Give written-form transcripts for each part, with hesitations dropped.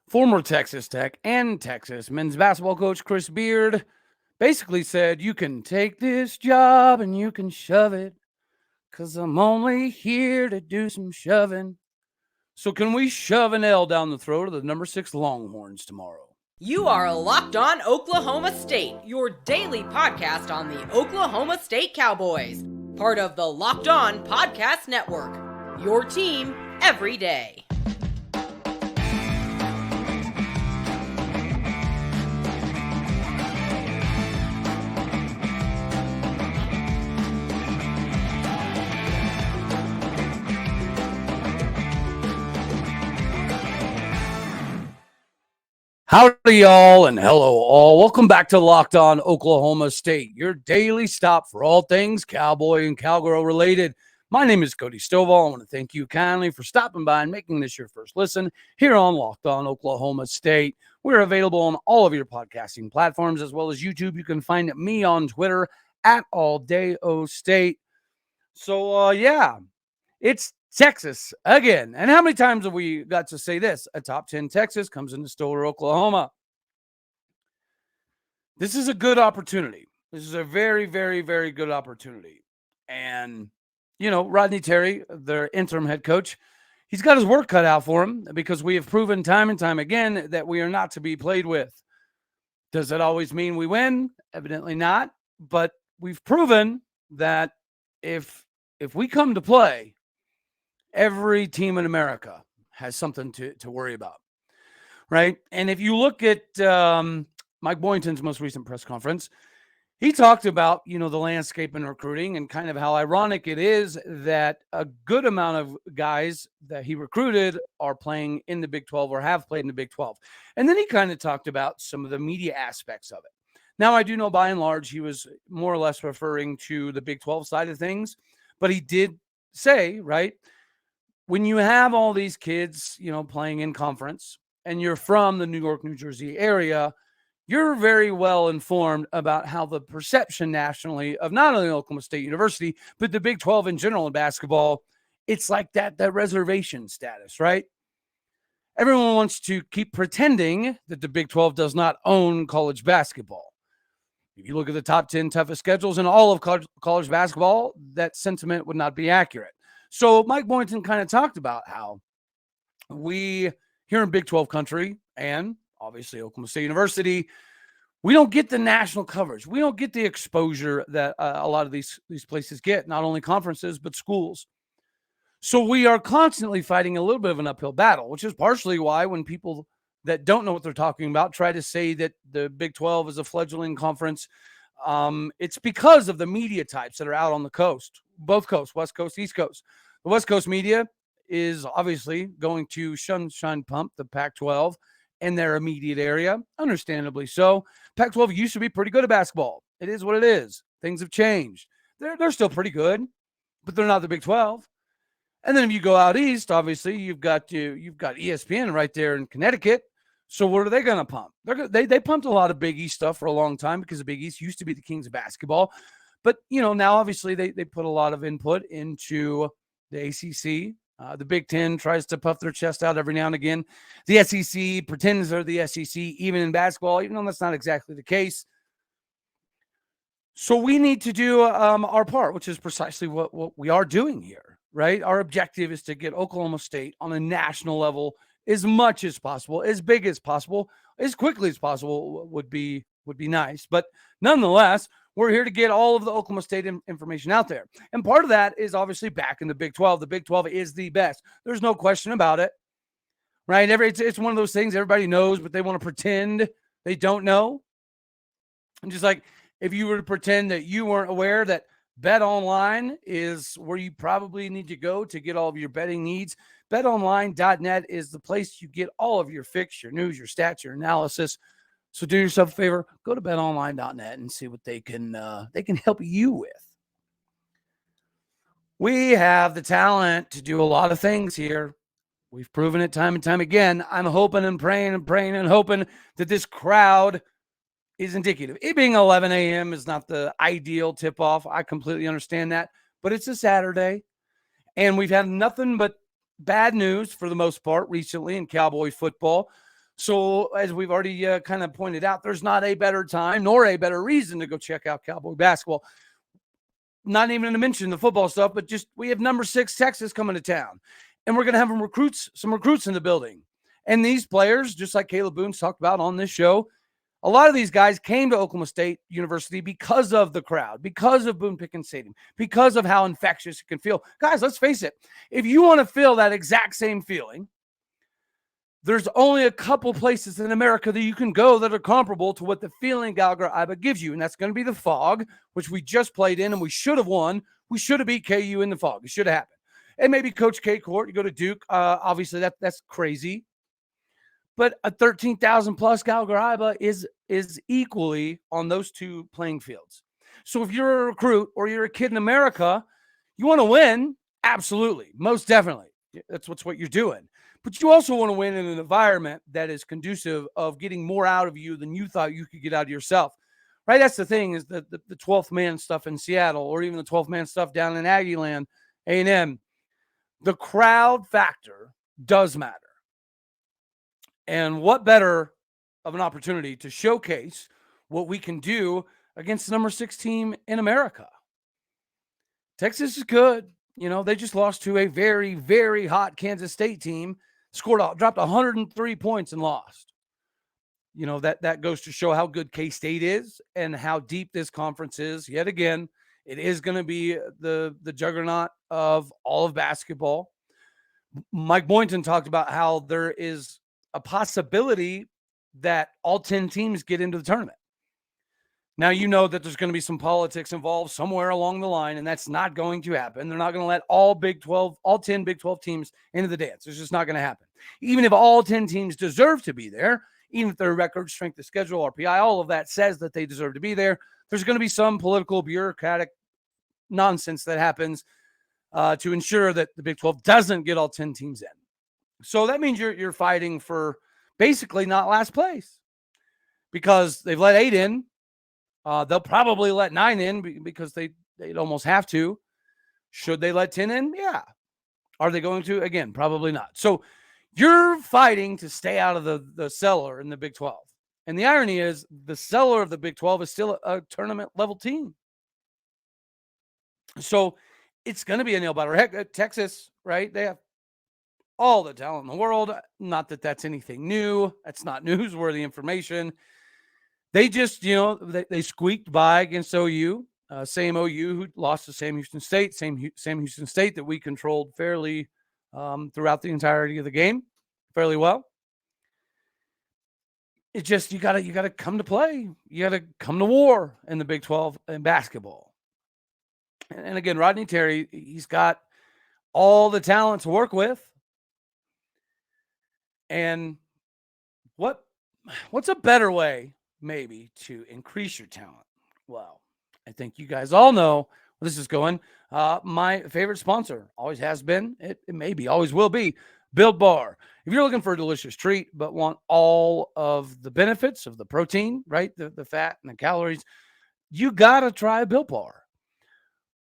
Former Texas Tech and Texas men's basketball coach Chris Beard basically said, you can take this job and you can shove it, because I'm only here to do some shoving. So can we shove an L down the throat of the number 6 Longhorns tomorrow? You are Locked On Oklahoma State, your daily podcast on the Oklahoma State Cowboys. Part of the Locked On Podcast Network, your team every day. Howdy, y'all, and hello, all. Welcome back to Locked On Oklahoma State, your daily stop for all things Cowboy and Cowgirl related. My name is Cody Stovall. I want to thank you kindly for stopping by and making this your first listen here on Locked On Oklahoma State. We're available on all of your podcasting platforms as well as YouTube. You can find me on Twitter at AllDayOState. So, it's Texas again. And how many times have we got to say this? A top 10 Texas comes into Stillwater, Oklahoma. This is a good opportunity. This is a very, very, very good opportunity. And, you know, Rodney Terry, their interim head coach, he's got his work cut out for him because we have proven time and time again that we are not to be played with. Does that always mean we win? Evidently not. But we've proven that if we come to play, every team in America has something to worry about, right? And if you look at Mike Boynton's most recent press conference, he talked about, you know, the landscape in recruiting and kind of how ironic it is that a good amount of guys that he recruited are playing in the Big 12 or have played in the Big 12. And then he kind of talked about some of the media aspects of it. Now, I do know by and large he was more or less referring to the Big 12 side of things, but he did say, right, when you have all these kids, you know, playing in conference and you're from the New York, New Jersey area, you're very well informed about how the perception nationally of not only Oklahoma State University, but the Big 12 in general in basketball, it's like that reservation status, right? Everyone wants to keep pretending that the Big 12 does not own college basketball. If you look at the top 10 toughest schedules in all of college basketball, that sentiment would not be accurate. So Mike Boynton kind of talked about how we here in Big 12 country and obviously Oklahoma State University, we don't get the national coverage. We don't get the exposure that a lot of these places get, not only conferences, but schools. So we are constantly fighting a little bit of an uphill battle, which is partially why when people that don't know what they're talking about try to say that the Big 12 is a fledgling conference, it's because of the media types that are out on the coast, both coasts, West Coast, East Coast. The West Coast media is obviously going to shine pump the Pac-12 in their immediate area, understandably so. Pac-12 used to be pretty good at basketball. It is what it is. Things have changed. They're still pretty good, but they're not the Big 12. And then if you go out east, obviously you've got ESPN right there in Connecticut. So what are they going to pump? They pumped a lot of Big East stuff for a long time because the Big East used to be the kings of basketball. But, you know, now obviously they put a lot of input into the ACC. The Big Ten tries to puff their chest out every now and again. The SEC pretends they're the SEC even in basketball, even though that's not exactly the case. So we need to do our part, which is precisely what we are doing here, right? Our objective is to get Oklahoma State on a national level as much as possible, as big as possible, as quickly as possible would be nice. But nonetheless, we're here to get all of the Oklahoma State information out there. And part of that is obviously back in the Big 12. The Big 12 is the best. There's no question about it, right? It's one of those things everybody knows, but they want to pretend they don't know. And just like if you were to pretend that you weren't aware that Bet Online is where you probably need to go to get all of your betting needs. BetOnline.net is the place you get all of your fix, your news, your stats, your analysis. So do yourself a favor, go to betonline.net and see what they can help you with. We have the talent to do a lot of things here. We've proven it time and time again. I'm hoping and praying and hoping that this crowd is indicative. It being 11 a.m. is not the ideal tip-off. I completely understand that. But it's a Saturday, and we've had nothing but bad news for the most part recently in Cowboy football. So as we've already kind of pointed out, there's not a better time nor a better reason to go check out Cowboy basketball. Not even to mention the football stuff, but just we have number 6 Texas coming to town, and we're going to have some recruits in the building. And these players, just like Caleb Boone's talked about on this show, a lot of these guys came to Oklahoma State University because of the crowd, because of Boone Pickens Stadium, because of how infectious it can feel. Guys, let's face it. If you want to feel that exact same feeling, there's only a couple places in America that you can go that are comparable to what the feeling Gallagher-Iba gives you, and that's going to be the Fog, which we just played in, and we should have won. We should have beat KU in the Fog. It should have happened. And maybe Coach K Court, you go to Duke. Obviously, that's crazy. But a 13,000-plus Gallagher-Iba is equally on those two playing fields. So if you're a recruit or you're a kid in America, you want to win, absolutely, most definitely. That's what you're doing. But you also want to win in an environment that is conducive of getting more out of you than you thought you could get out of yourself, right? That's the thing is the 12th man stuff in Seattle or even the 12th man stuff down in Aggieland, A&M. The crowd factor does matter. And what better of an opportunity to showcase what we can do against the number 6 team in America. Texas is good. You know, they just lost to a very, very hot Kansas State team, dropped 103 points and lost. You know, that goes to show how good K-State is and how deep this conference is. Yet again, it is going to be the juggernaut of all of basketball. Mike Boynton talked about how there is a possibility that all 10 teams get into the tournament. Now, you know that there's going to be some politics involved somewhere along the line, and that's not going to happen. They're not going to let all 10 Big 12 teams into the dance. It's just not going to happen. Even if all 10 teams deserve to be there, even if their record, strength of schedule, RPI, all of that says that they deserve to be there, there's going to be some political, bureaucratic nonsense that happens to ensure that the Big 12 doesn't get all 10 teams in. So that means you're fighting for basically not last place because they've let 8 in. They'll probably let 9 in because they'd almost have to. Should they let 10 in? Yeah. Are they going to? Again, probably not. So you're fighting to stay out of the cellar in the Big 12. And the irony is the cellar of the Big 12 is still a tournament level team. So it's going to be a nail biter. Heck, Texas, right? They have all the talent in the world. Not that that's anything new. That's not newsworthy information. They just, they squeaked by against OU, same OU who lost to Sam Houston State, same Houston State that we controlled fairly throughout the entirety of the game, fairly well. It's just you gotta come to play. You gotta come to war in the Big 12 in basketball. And again, Rodney Terry, he's got all the talent to work with. And what's a better way maybe to increase your talent? Well, I think you guys all know where this is going. My favorite sponsor always has been, it maybe always will be, Built Bar. If you're looking for a delicious treat but want all of the benefits of the protein, right, the fat and the calories, you gotta try a Built Bar.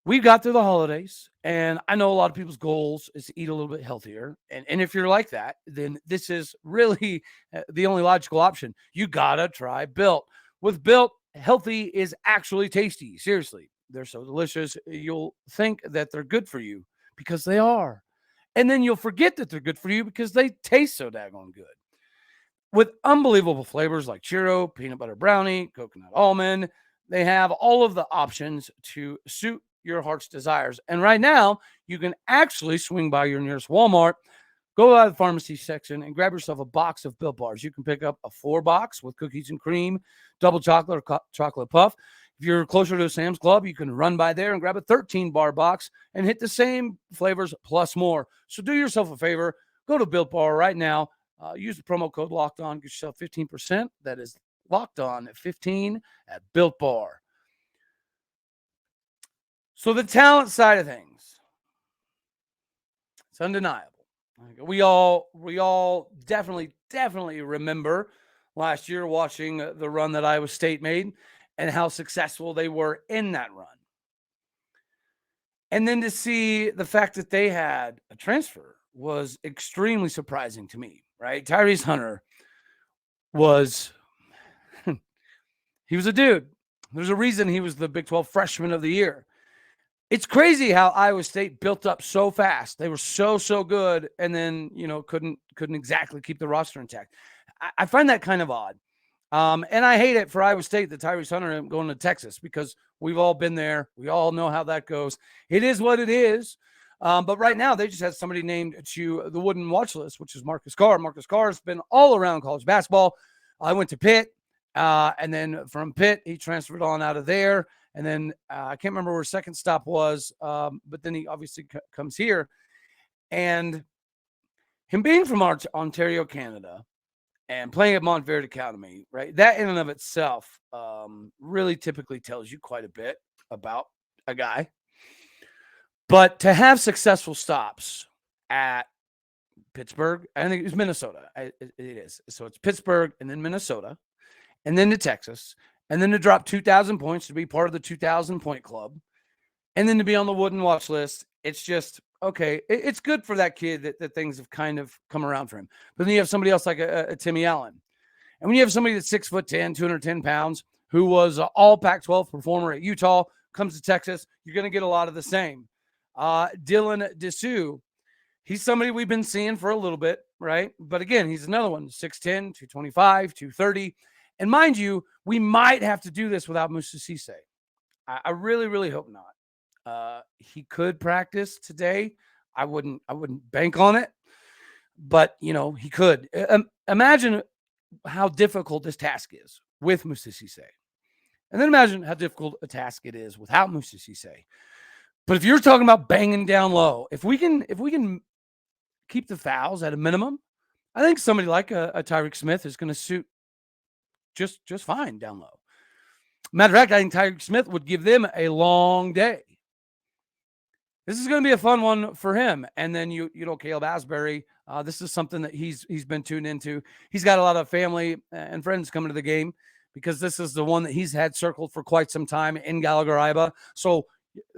We got through the holidays, and I know a lot of people's goals is to eat a little bit healthier. And if you're like that, then this is really the only logical option. You got to try Built. With Built, healthy is actually tasty. Seriously, they're so delicious. You'll think that they're good for you because they are. And then you'll forget that they're good for you because they taste so daggone good. With unbelievable flavors like churro, peanut butter brownie, coconut almond, they have all of the options to suit your heart's desires. And right now, you can actually swing by your nearest Walmart, go out of the pharmacy section, and grab yourself a box of Built Bars. You can pick up a 4-box with cookies and cream, double chocolate, or chocolate puff. If you're closer to a Sam's Club, you can run by there and grab a 13-bar box and hit the same flavors plus more. So do yourself a favor. Go to Built Bar right now. Use the promo code Locked On. Get yourself 15%. That is Locked On at 15 at Built Bar. So the talent side of things, it's undeniable. We all definitely remember last year watching the run that Iowa State made and how successful they were in that run. And then to see the fact that they had a transfer was extremely surprising to me, right? Tyrese Hunter was he was a dude. There's a reason he was the Big 12 Freshman of the Year. It's crazy how Iowa State built up so fast. They were so good, and then couldn't exactly keep the roster intact. I find that kind of odd, and I hate it for Iowa State that Tyrese Hunter going to Texas, because we've all been there. We all know how that goes. It is what it is. But right now, they just had somebody named to the wooden watch list, which is Marcus Carr. Marcus Carr has been all around college basketball. I went to Pitt, and then from Pitt, he transferred on out of there. And then I can't remember where his second stop was, but then he obviously comes here. And him being from Ontario, Canada, and playing at Montverde Academy, right? That in and of itself really typically tells you quite a bit about a guy. But to have successful stops at Pittsburgh, I think it was Minnesota. It is. So it's Pittsburgh and then Minnesota and then to Texas, and then to drop 2,000 points to be part of the 2,000 point club, and then to be on the wooden watch list. It's just, okay, it's good for that kid that things have kind of come around for him. But then you have somebody else like a Timmy Allen. And when you have somebody that's 6'10", 210 pounds, who was an all Pac-12 performer at Utah, comes to Texas, you're going to get a lot of the same. Dylan Disu, he's somebody we've been seeing for a little bit, right? But again, he's another one, 6'10", 225, 230. And mind you, we might have to do this without Moussa Cissa. I really, really hope not. He could practice today. I wouldn't bank on it, but he could. Imagine how difficult this task is with Moussa Cissa, and then imagine how difficult a task it is without Moussa Cissa. But if you're talking about banging down low, if we can keep the fouls at a minimum, I think somebody like a Tyreek Smith is going to suit just fine down low. Matter of fact, I think Tyreek Smith would give them a long day. This is going to be a fun one for him. And then Caleb Asberry, this is something that he's been tuned into. He's got a lot of family and friends coming to the game, because this is the one that he's had circled for quite some time in Gallagher-Iba. So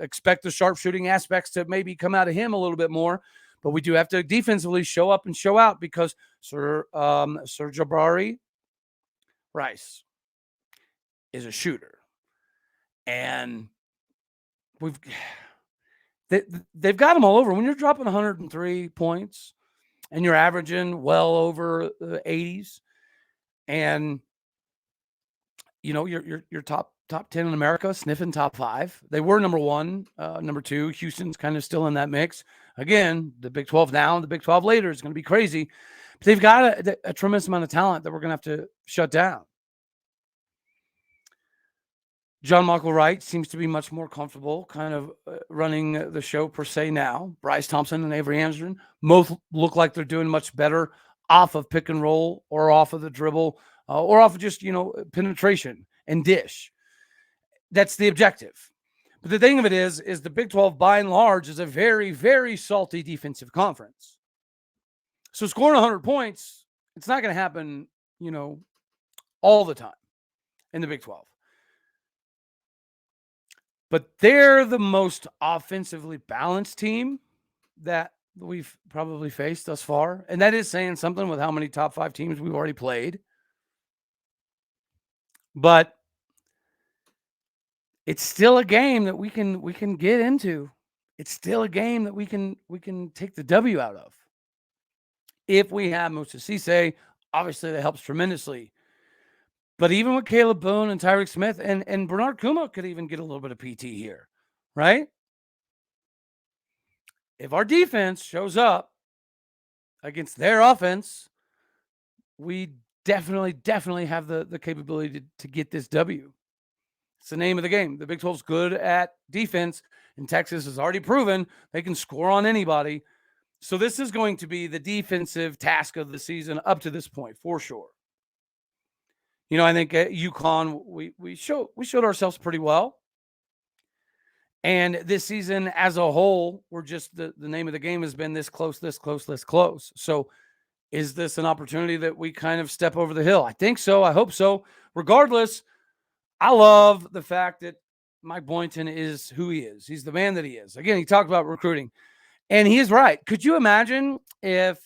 expect the sharpshooting aspects to maybe come out of him a little bit more. But we do have to defensively show up and show out, because Sir Jabari Rice is a shooter. And they've got him all over. When you're dropping 103 points and you're averaging well over the 80s, and you're top 10 in America, sniffing top 5. They were number 1, number 2. Houston's kind of still in that mix. Again, the Big 12 now, the Big 12 later is going to be crazy. But they've got a tremendous amount of talent that we're going to have to shut down. John Michael Wright seems to be much more comfortable kind of running the show per se now. Bryce Thompson and Avery Anderson both look like they're doing much better off of pick and roll, or off of the dribble, or off of just, penetration and dish. That's the objective. But the thing of it is the Big 12 by and large is a very, very salty defensive conference. So scoring 100 points, it's not going to happen, all the time in the Big 12. But they're the most offensively balanced team that we've probably faced thus far. And that is saying something with how many top 5 teams we've already played. But it's still a game that we can get into. It's still a game that we can take the W out of. If we have Moussa Cissa, obviously that helps tremendously. But even with Caleb Boone and Tyreek Smith and Bernard Kouma could even get a little bit of PT here, right? If our defense shows up against their offense, we definitely have the capability to get this W. It's the name of the game. The Big 12's good at defense, and Texas has already proven they can score on anybody. So this is going to be the defensive task of the season up to this point, for sure. I think at UConn, we showed ourselves pretty well. And this season as a whole, we're just the name of the game has been this close. So is this an opportunity that we kind of step over the hill? I think so. I hope so. Regardless, I love the fact that Mike Boynton is who he is. He's the man that he is. Again, he talked about recruiting, and he is right. Could you imagine if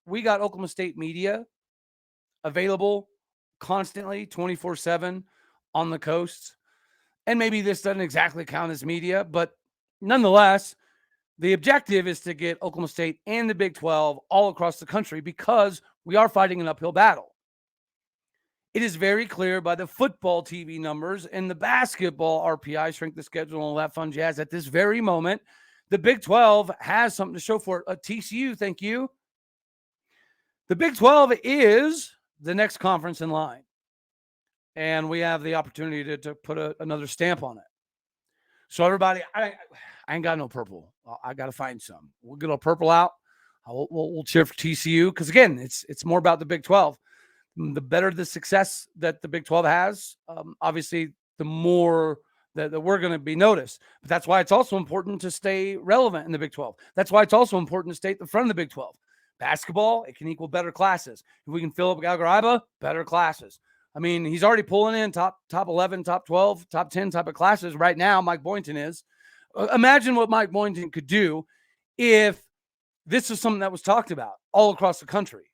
we got Oklahoma State media available constantly 24/7 on the coast. And maybe this doesn't exactly count as media, but nonetheless, the objective is to get Oklahoma State and the Big 12 all across the country because we are fighting an uphill battle. It is very clear by the football TV numbers and the basketball RPI, strength of schedule, and all that fun jazz at this very moment. The Big 12 has something to show for it. TCU, thank you. The Big 12 is the next conference in line. And we have the opportunity to put another stamp on it. So everybody, I ain't got no purple. I got to find some. We'll get a purple out. We'll cheer for TCU because, again, it's more about the Big 12. The better the success that the Big 12 has, obviously, the more that we're going to be noticed. But that's why it's also important to stay relevant in the Big 12. That's why it's also important to stay at the front of the Big 12. Basketball, it can equal better classes. If we can fill up Gallagher-Iba, better classes. I mean, he's already pulling in top 11, top 12, top 10 type of classes right now. Mike Boynton is. Imagine what Mike Boynton could do if this is something that was talked about all across the country.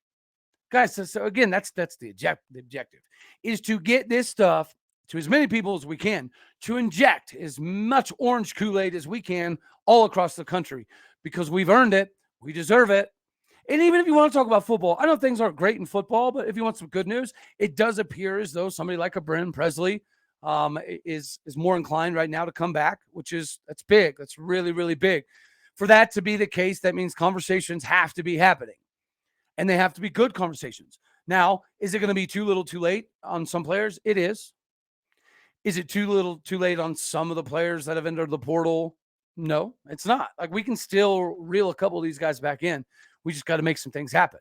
Guys, so again, that's the objective is to get this stuff to as many people as we can, to inject as much orange Kool-Aid as we can all across the country because we've earned it. We deserve it. And even if you want to talk about football, I know things aren't great in football, but if you want some good news, it does appear as though somebody like a Brennan Presley is more inclined right now to come back, that's big. That's really, really big. For that to be the case, that means conversations have to be happening, and they have to be good conversations. Now, is it going to be too little too late on some players? It is. Is it too little too late on some of the players that have entered the portal? No, it's not. Like, we can still reel a couple of these guys back in. We just got to make some things happen.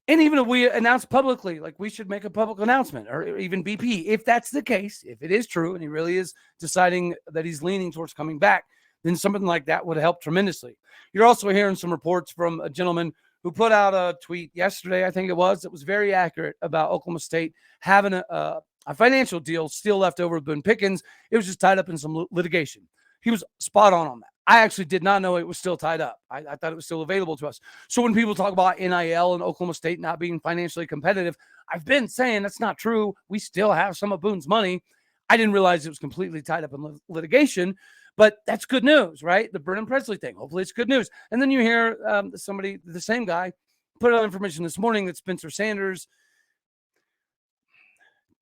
And even if we announce publicly, like, we should make a public announcement, or even BP, if that's the case, if it is true and he really is deciding that he's leaning towards coming back, then something like that would help tremendously. You're also hearing some reports from a gentleman who put out a tweet yesterday, I think it was very accurate about Oklahoma State having a financial deal still left over with Boone Pickens. It was just tied up in some litigation. He was spot on that. I actually did not know it was still tied up. I thought it was still available to us. So when people talk about NIL and Oklahoma State not being financially competitive, I've been saying that's not true. We still have some of Boone's money. I didn't realize it was completely tied up in litigation, but that's good news, right? The Brennan Presley thing. Hopefully it's good news. And then you hear somebody, the same guy, put out information this morning that Spencer Sanders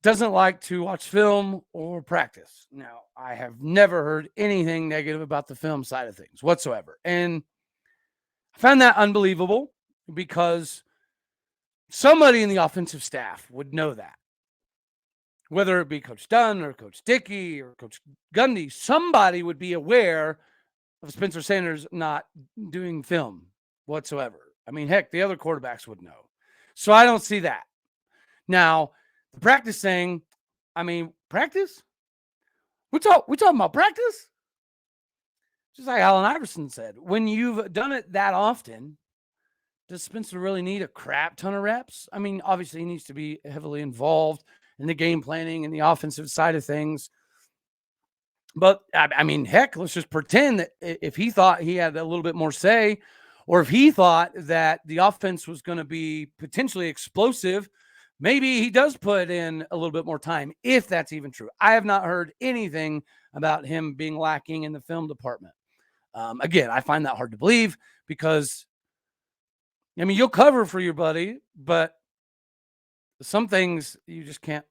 doesn't like to watch film or practice. Now, I have never heard anything negative about the film side of things whatsoever. And I found that unbelievable because somebody in the offensive staff would know that. Whether it be Coach Dunn or Coach Dickey or Coach Gundy, somebody would be aware of Spencer Sanders not doing film whatsoever. I mean, heck, the other quarterbacks would know. So I don't see that. Now, the practice thing, I mean, practice? We talking about practice? Just like Allen Iverson said, when you've done it that often, does Spencer really need a crap ton of reps? I mean, obviously he needs to be heavily involved in the game planning and the offensive side of things. But, I mean, heck, let's just pretend that if he thought he had a little bit more say, or if he thought that the offense was going to be potentially explosive, maybe he does put in a little bit more time, if that's even true. I have not heard anything about him being lacking in the film department. Again, I find that hard to believe because, I mean, you'll cover for your buddy, but some things you just can't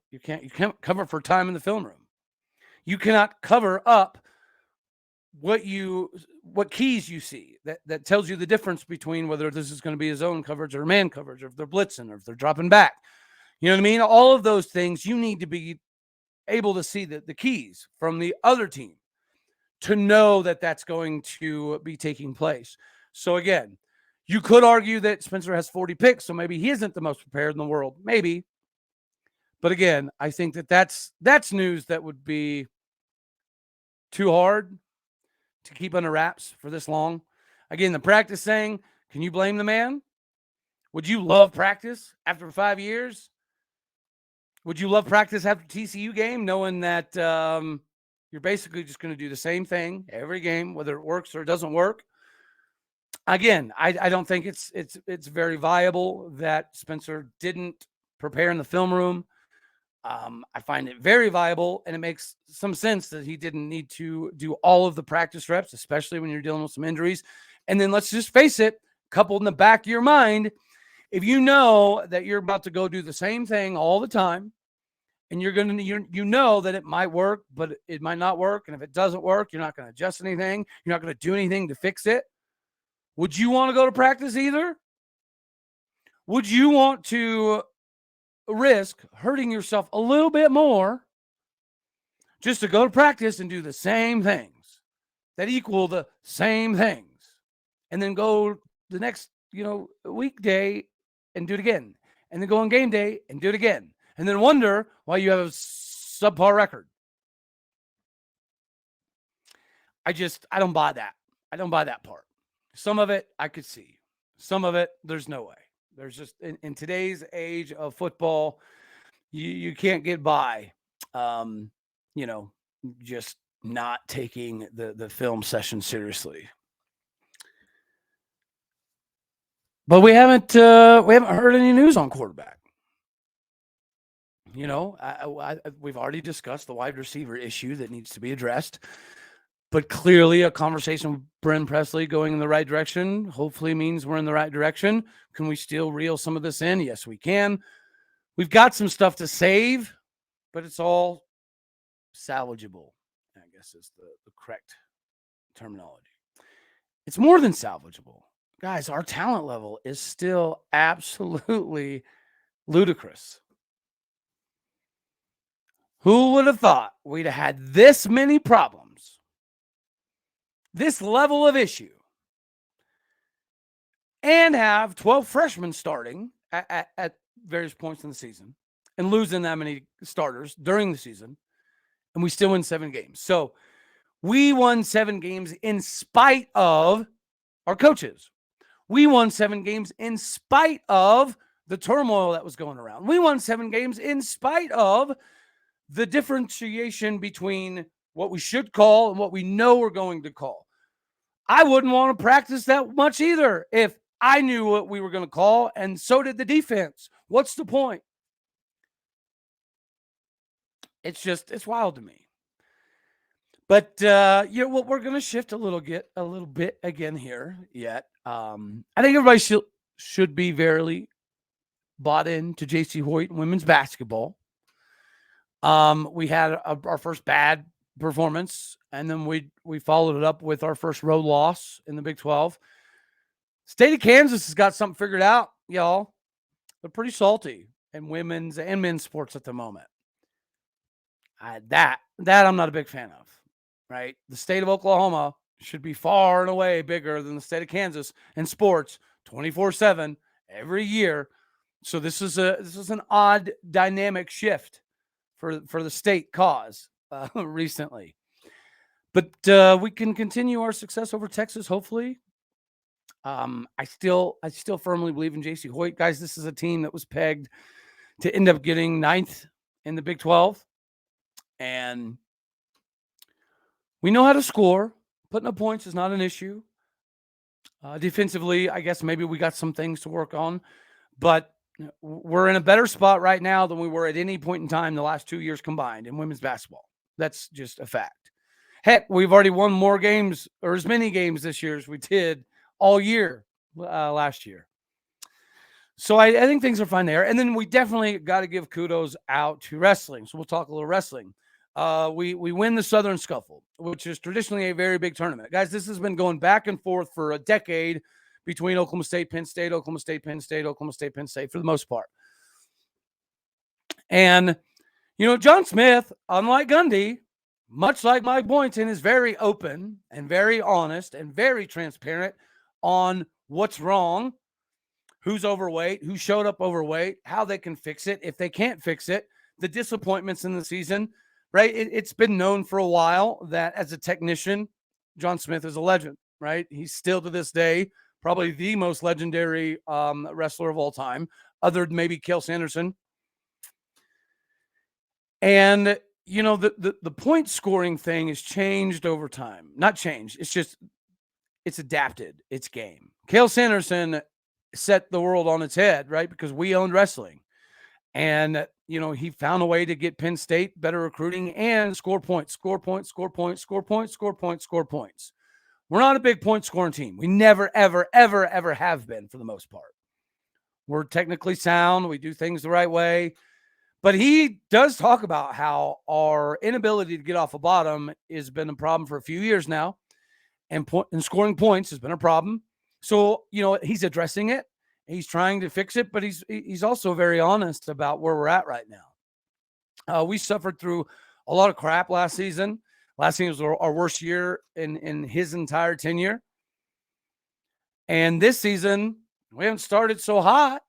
cover for time in the film room. You cannot cover up what keys you see that tells you the difference between whether this is going to be a zone coverage or man coverage, or if they're blitzing or if they're dropping back. You know what I mean? All of those things, you need to be able to see the keys from the other team to know that that's going to be taking place. So again, you could argue that Spencer has 40 picks, so maybe he isn't the most prepared in the world. Maybe. But again, I think that's news that would be too hard to keep under wraps for this long. Again, the practice thing, can you blame the man? Would you love practice after 5 years? Would you love practice after TCU game, knowing that you're basically just going to do the same thing every game, whether it works or it doesn't work? Again, I don't think it's very viable that Spencer didn't prepare in the film room. I find it very viable, and it makes some sense that he didn't need to do all of the practice reps, especially when you're dealing with some injuries. And then let's just face it, coupled in the back of your mind, if you know that you're about to go do the same thing all the time, and you know that it might work, but it might not work. And if it doesn't work, you're not going to adjust anything. You're not going to do anything to fix it. Would you want to go to practice either? Would you want to risk hurting yourself a little bit more just to go to practice and do the same things that equal the same things, and then go the next, weekday and do it again, and then go on game day and do it again, and then wonder why you have a subpar record? I don't buy that. I don't buy that part. Some of it I could see. Some of it, there's no way. There's just, in today's age of football, you can't get by, just not taking the film session seriously. But we haven't heard any news on quarterback. We've already discussed the wide receiver issue that needs to be addressed. But clearly a conversation with Brennan Presley going in the right direction hopefully means we're in the right direction. Can we still reel some of this in? Yes, we can. We've got some stuff to save, but it's all salvageable, I guess is the correct terminology. It's more than salvageable. Guys, our talent level is still absolutely ludicrous. Who would have thought we'd have had this many problems, this level of issue, and have 12 freshmen starting at various points in the season and losing that many starters during the season, and we still win 7 games. So we won 7 games in spite of our coaches. We won 7 games in spite of the turmoil that was going around. We won 7 games in spite of the differentiation between what we should call and what we know we're going to call. I wouldn't want to practice that much either if I knew what we were going to call, and so did the defense. What's the point? It's wild to me. But we're going to shift a little bit again here yet. I think everybody should be very bought into J.C. Hoyt and women's basketball. We had our first bad performance, and then we followed it up with our first road loss in the Big 12. State of Kansas has got something figured out, y'all. They're pretty salty in women's and men's sports at the moment. That I'm not a big fan of, right? The state of Oklahoma should be far and away bigger than the state of Kansas in sports 24/7 every year. So this is an odd dynamic shift for the state cause recently. But we can continue our success over Texas, hopefully. I still firmly believe in J.C. Hoyt. Guys, this is a team that was pegged to end up getting 9th in the Big 12. And we know how to score. Putting up points is not an issue. Defensively, I guess maybe we got some things to work on. But we're in a better spot right now than we were at any point in time the last 2 years combined in women's basketball. That's just a fact. Heck, we've already won more games or as many games this year as we did all year last year. So I think things are fine there. And then we definitely got to give kudos out to wrestling. So we'll talk a little wrestling. We win the Southern Scuffle, which is traditionally a very big tournament. Guys, this has been going back and forth for a decade between Oklahoma State, Penn State, Oklahoma State, Penn State, Oklahoma State, Penn State for the most part. And, John Smith, unlike Gundy, much like Mike Boynton, is very open and very honest and very transparent on what's wrong, who's overweight, who showed up overweight, how they can fix it, if they can't fix it, the disappointments in the season, right? It's been known for a while that as a technician, John Smith is a legend, right? He's still to this day probably the most legendary wrestler of all time, other than maybe Cael Sanderson. And, the point scoring thing has changed over time. Not changed. It's adapted its game. Cael Sanderson set the world on its head, right? Because we owned wrestling. And, he found a way to get Penn State better recruiting and score points. We're not a big point scoring team. We never, ever, ever, ever have been for the most part. We're technically sound. We do things the right way. But he does talk about how our inability to get off the bottom has been a problem for a few years now. And scoring points has been a problem. So, he's addressing it. He's trying to fix it, but he's also very honest about where we're at right now. We suffered through a lot of crap last season. Last season was our worst year in his entire tenure. And this season, we haven't started so hot.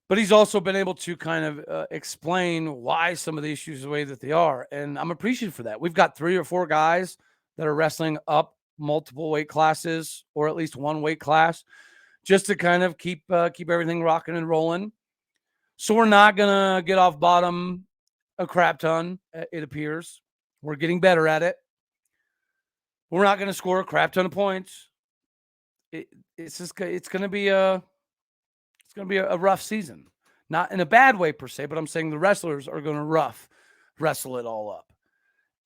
But he's also been able to kind of explain why some of the issues are the way that they are. And I'm appreciative for that. We've got 3 or 4 guys that are wrestling up multiple weight classes, or at least one weight class, just to kind of keep everything rocking and rolling. So we're not going to get off bottom a crap ton, it appears. We're getting better at it. We're not going to score a crap ton of points. It's going to be a rough season. Not in a bad way per se, but I'm saying the wrestlers are going to wrestle it all up.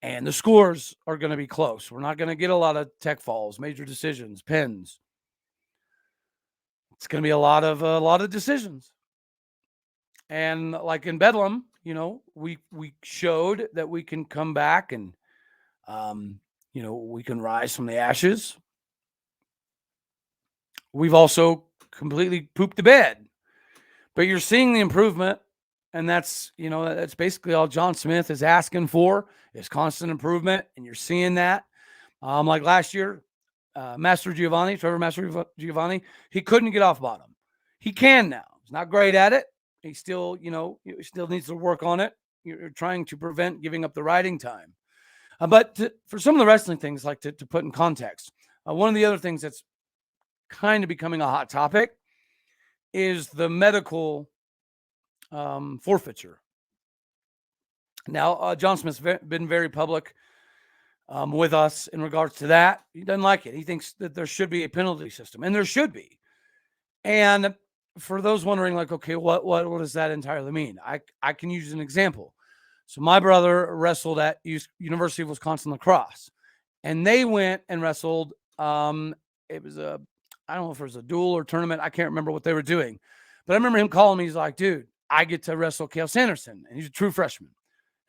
And the scores are going to be close. We're not going to get a lot of tech falls, major decisions, pins. It's going to be a lot of decisions. And like in Bedlam, we showed that we can come back and, we can rise from the ashes. We've also completely pooped the bed, but you're seeing the improvement. And that's basically all John Smith is asking for is constant improvement. And you're seeing that. Like last year, Trevor Master Giovanni, he couldn't get off bottom. He can now. He's not great at it. He still, he still needs to work on it. You're trying to prevent giving up the riding time. But for some of the wrestling things, like to put in context, one of the other things that's kind of becoming a hot topic is the medical forfeiture. Now, John Smith's been very public with us in regards to that. He doesn't like it. He thinks that there should be a penalty system, and there should be. And for those wondering, like, okay, what does that entirely mean? I can use an example. So my brother wrestled at University of Wisconsin lacrosse, and they went and wrestled. It was I don't know if it was a duel or tournament. I can't remember what they were doing, but I remember him calling me. He's like, dude, I get to wrestle Caleb Sanderson, and he's a true freshman.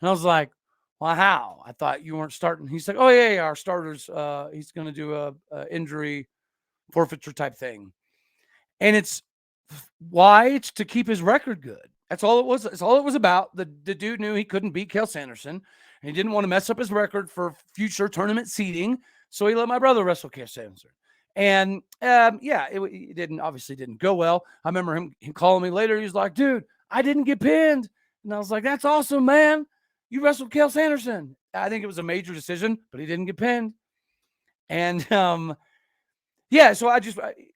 And I was like, well, how? I thought you weren't starting. He's like, oh yeah, our starters. He's going to do a injury forfeiture type thing. And it's why? It's to keep his record good. That's all it was. That's all it was about. The dude knew he couldn't beat Caleb Sanderson, and he didn't want to mess up his record for future tournament seeding. So he let my brother wrestle Caleb Sanderson. And it obviously didn't go well. I remember him calling me later. He was like, dude, I didn't get pinned. And I was like, that's awesome, man. You wrestled Caleb Sanderson. I think it was a major decision, but he didn't get pinned. And so I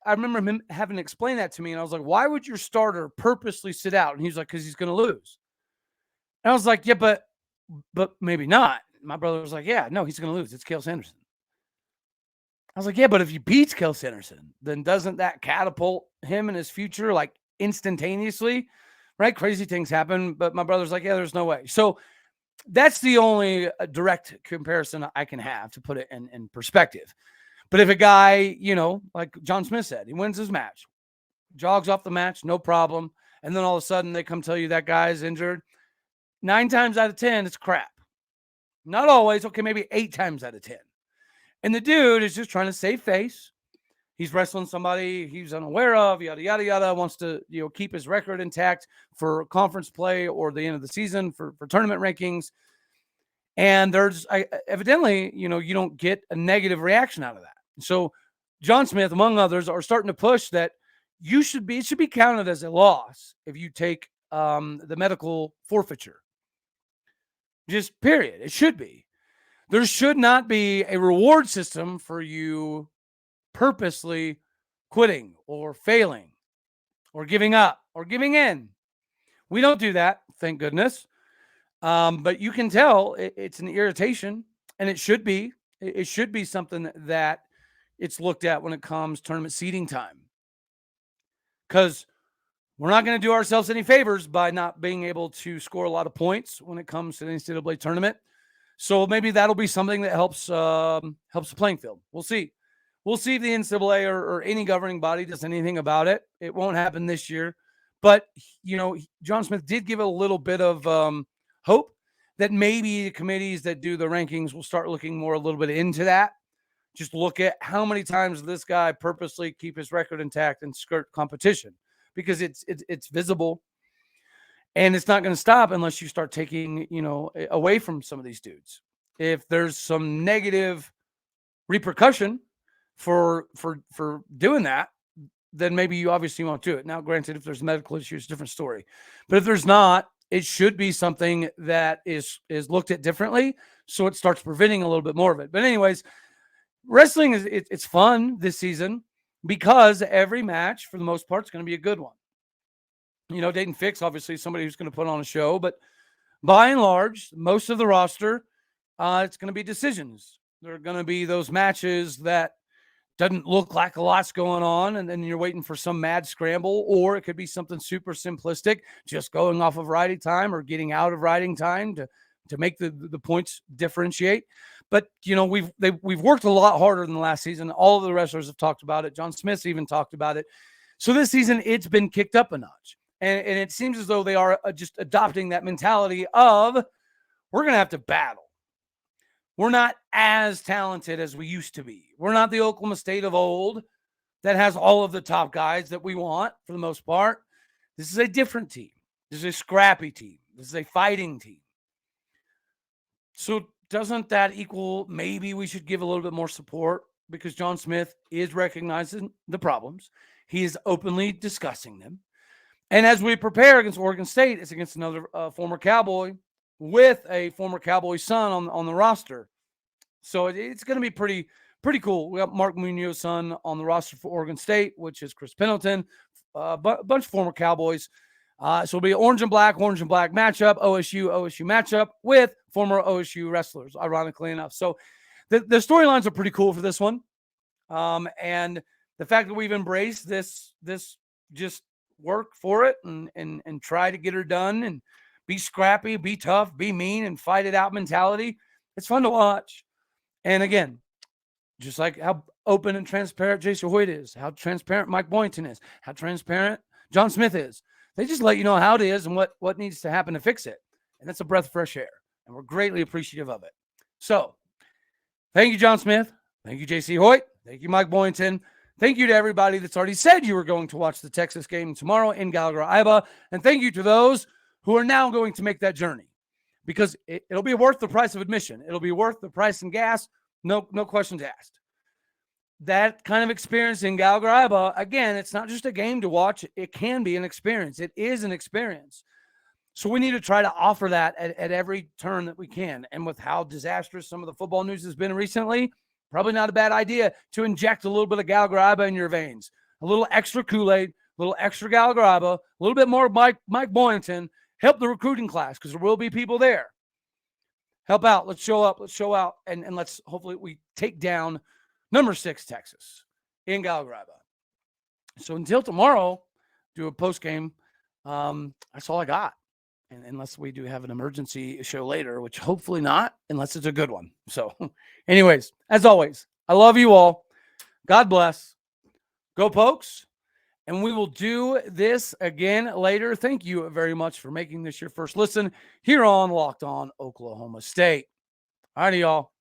remember him having to explain that to me. And I was like, why would your starter purposely sit out? And he was like, because he's going to lose. And I was like, yeah, but maybe not. My brother was like, yeah, no, he's going to lose. It's Caleb Sanderson. I was like, yeah, but if you beat Caleb Sanderson, then doesn't that catapult him in his future like instantaneously? Right? Crazy things happen. But my brother's like, yeah, there's no way. So that's the only direct comparison I can have to put it in perspective. But if a guy, like John Smith said, he wins his match, jogs off the match, no problem. And then all of a sudden they come tell you that guy's injured. 9 times out of 10, it's crap. Not always. Okay, maybe 8 times out of 10. And the dude is just trying to save face. He's wrestling somebody he's unaware of, yada, yada, yada, wants to, keep his record intact for conference play or the end of the season for tournament rankings. And there's evidently, you don't get a negative reaction out of that. So John Smith, among others, are starting to push that it should be counted as a loss if you take the medical forfeiture. Just period. It should be. There should not be a reward system for you purposely quitting or failing or giving up or giving in. We don't do that, thank goodness. But you can tell it's an irritation, and it should be. It should be something that it's looked at when it comes tournament seeding time. Because we're not going to do ourselves any favors by not being able to score a lot of points when it comes to the NCAA tournament. So maybe that'll be something that helps the playing field. We'll see. We'll see if the NCAA or any governing body does anything about it. It won't happen this year. But, John Smith did give a little bit of hope that maybe the committees that do the rankings will start looking more a little bit into that. Just look at how many times this guy purposely keep his record intact and skirt competition, because it's visible, and it's not going to stop unless you start taking, away from some of these dudes. If there's some negative repercussion for doing that, then maybe you obviously won't do it. Now, granted, if there's medical issues, different story. But if there's not, it should be something that is looked at differently, so it starts preventing a little bit more of it. But anyways, wrestling it's fun this season because every match, for the most part, is going to be a good one. Dayton Fix, obviously, somebody who's going to put on a show, but by and large, most of the roster, it's going to be decisions. There are going to be those matches that doesn't look like a lot's going on, and then you're waiting for some mad scramble, or it could be something super simplistic, just going off of riding time or getting out of riding time to make the points differentiate. But we've worked a lot harder than the last season. All of the wrestlers have talked about it. John Smith's even talked about it. So this season, it's been kicked up a notch, and it seems as though they are just adopting that mentality of we're going to have to battle. We're not as talented as we used to be. We're not the Oklahoma State of old that has all of the top guys that we want for the most part. This is a different team. This is a scrappy team. This is a fighting team. So doesn't that equal maybe we should give a little bit more support, because John Smith is recognizing the problems. He is openly discussing them. And as we prepare against Oregon State, it's against another former Cowboy with a former Cowboy son on the roster. So it's going to be pretty cool. We got Mark Munoz's son on the roster for Oregon State, which is Chris Pendleton, a bunch of former Cowboys. So it'll be orange and black matchup, OSU matchup with former OSU wrestlers, ironically enough. So the storylines are pretty cool for this one. And the fact that we've embraced this just work for it and try to get her done and be scrappy, be tough, be mean, and fight it out mentality. It's fun to watch. And again, just like how open and transparent Jason Hoyt is, how transparent Mike Boynton is, how transparent John Smith is. They just let you know how it is and what needs to happen to fix it. And that's a breath of fresh air. And we're greatly appreciative of it. So thank you, John Smith. Thank you, JC Hoyt. Thank you, Mike Boynton. Thank you to everybody that's already said you were going to watch the Texas game tomorrow in Gallagher-Iba. And thank you to those who are now going to make that journey, because it'll be worth the price of admission. It'll be worth the price in gas. No questions asked. That kind of experience in Gallagher-Iba, again, it's not just a game to watch. It can be an experience. It is an experience. So we need to try to offer that at every turn that we can. And with how disastrous some of the football news has been recently, probably not a bad idea to inject a little bit of Gallagher-Iba in your veins. A little extra Kool-Aid, a little extra Gallagher-Iba, a little bit more Mike Boynton. Help the recruiting class, because there will be people there. Help out. Let's show up. Let's show out. And let's hopefully we take down number 6 Texas in Gallagher-Iba. So until tomorrow, do a post game. That's all I got. And unless we do have an emergency show later, which hopefully not, unless it's a good one. So anyways, as always, I love you all. God bless. Go Pokes. And we will do this again later. Thank you very much for making this your first listen here on Locked On Oklahoma State. All righty, y'all.